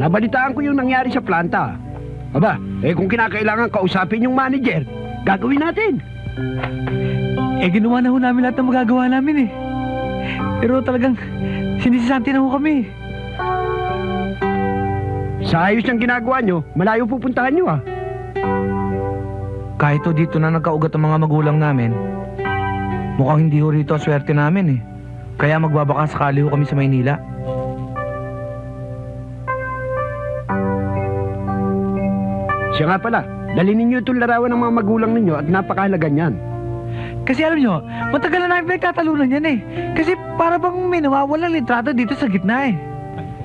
nabalitaan ko yung nangyari sa planta. Aba, kung kinakailangan kausapin yung manager, gagawin natin. Ginawa na ho namin lahat ng magagawa namin eh. Pero talagang sinisisanti na ho kami. Sa ayos ng ginagawa nyo, malayo pupuntahan nyo ah. Kahit ho dito na nagkaugat ang mga magulang namin, mukhang hindi ho rito ang swerte namin eh. Kaya magbabaka sakali ho kami sa Maynila. Siya nga pala, dali ninyo itong larawan ng mga magulang ninyo at napakahalaga niyan. Kasi alam nyo, matagal na namin pinagtatalunan yan eh. Kasi para bang may nawawalang litrato dito sa gitna eh.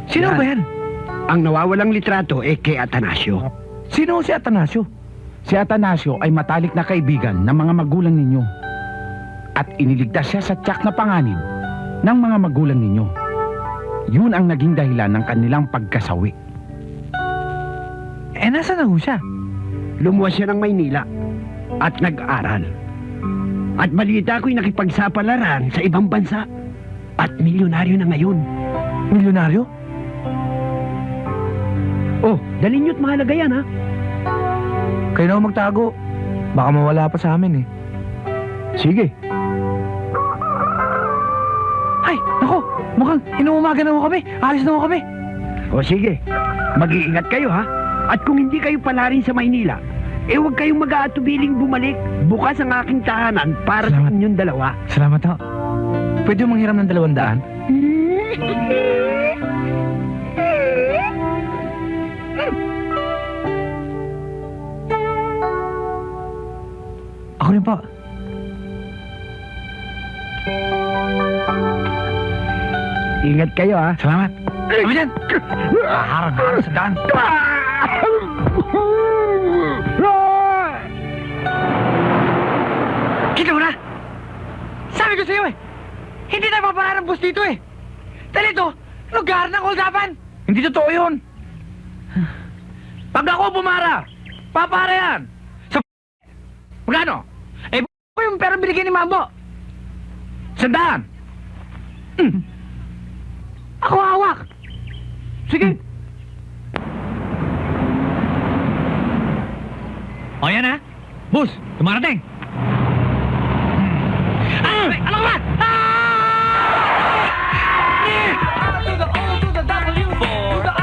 Sino Yan. ba yan? Ang nawawalang litrato kay Atanasio. Sino si Atanasio? Si Atanasio ay matalik na kaibigan ng mga magulang ninyo. At iniligtas siya sa tiyak na panganib ng mga magulang ninyo. Yun ang naging dahilan ng kanilang pagkasawi. Nasaan na ho siya? Lumuwas siya ng Maynila at nag-aral. At balita ko'y nakipagsapalaran sa ibang bansa. At milyonaryo na ngayon. Milyonaryo? Oh, dali nyo't mahalaga yan ha. Kayo na ho magtago. Baka mawala pa sa amin eh. Sige. Ay, nako! Mukhang inuumaga na ho kami. Alis na ho kami. O sige, mag-iingat kayo ha. At kung hindi kayo palarin sa Maynila, huwag kayong mag-aatubiling bumalik. Bukas ang aking tahanan para sa Salamat. inyong dalawa. Salamat ho. Pwede mo manghiram ng 200? Ako rin po. Ingat kayo ha. Salamat. Kami dyan! Harang-harang sa daan. Kita mo na! Sabi ko sa'yo eh! Hindi tayo mapaharang bus dito eh! Dahil ito, lugar ng holdapan! Hindi totoo yun! Pag ako bumara, papara yan! Sa magkano? Ko yung perang binigyan ni Mambo! 100! Ako hawak! Sige! O yan ha! Bus, tumarating! Ano ba?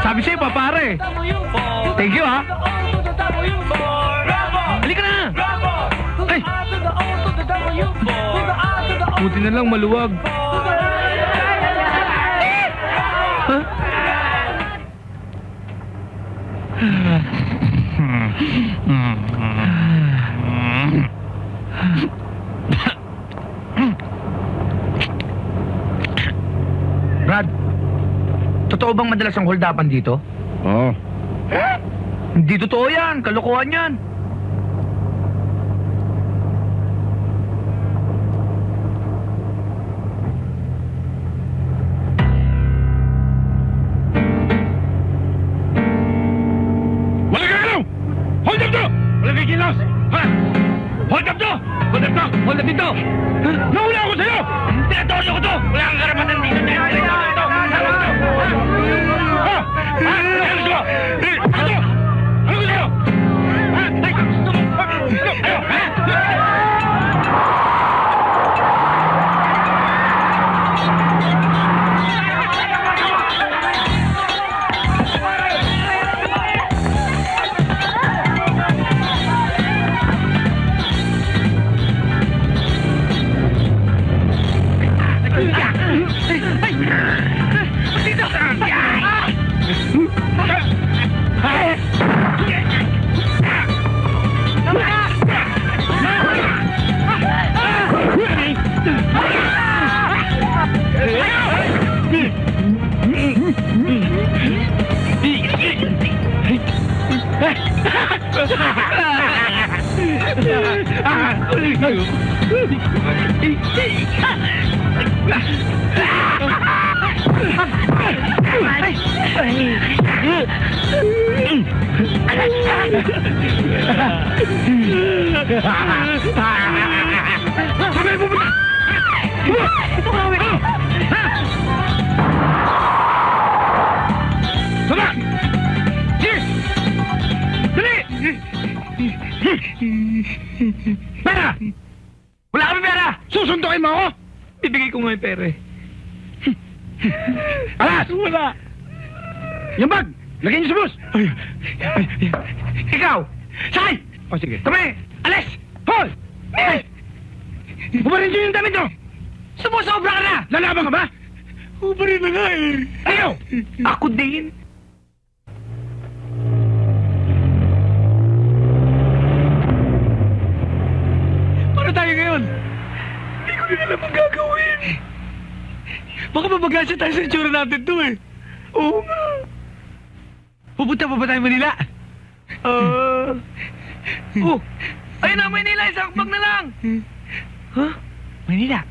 Sabi sa'yo, papare! Thank you ha! Halika na! Ay! Buti na lang maluwag. Huh? Brad, totoo bang madalas ang holdapan dito? Oo. Hindi totoo yan, kalokohan yan. Wala ka galaw! Hold up to! Wala kang kilos! Ha? Hold up to! Hold up to! Hold up dito! Nauna ako sa'yo! Teritoryo ko to! Wala kang karapatan dito! Teritoryo ko to! Tawag to! Ha? Ha? Ano gusto mo? Ano? Ano gusto mo? Ha? Ay! Gusto mo? Ano? Ha? Sama! Pera! Wala kami pera! Susundukin mo ako! Bibigay ko nga yung pera eh. Alas! Wala. Yung bag! Lagyan niyo sa bus! Ikaw! Sakay! O sige. Kami! Alis! Hoy! Ubarin niyo yung damit nyo! Sumusobra ka na! Lalaban ka ba? Ubarin na nga eh. Ayaw! Ako din. Paano tayo ngayon? Hindi ko na alam ang gagawin. Baka mabagasya tayo sa itsura natin to eh. Oo nga. Pupunta pa ba tayo Manila? Oh, ayun na Manila, isang bag na lang. Huh? Manila?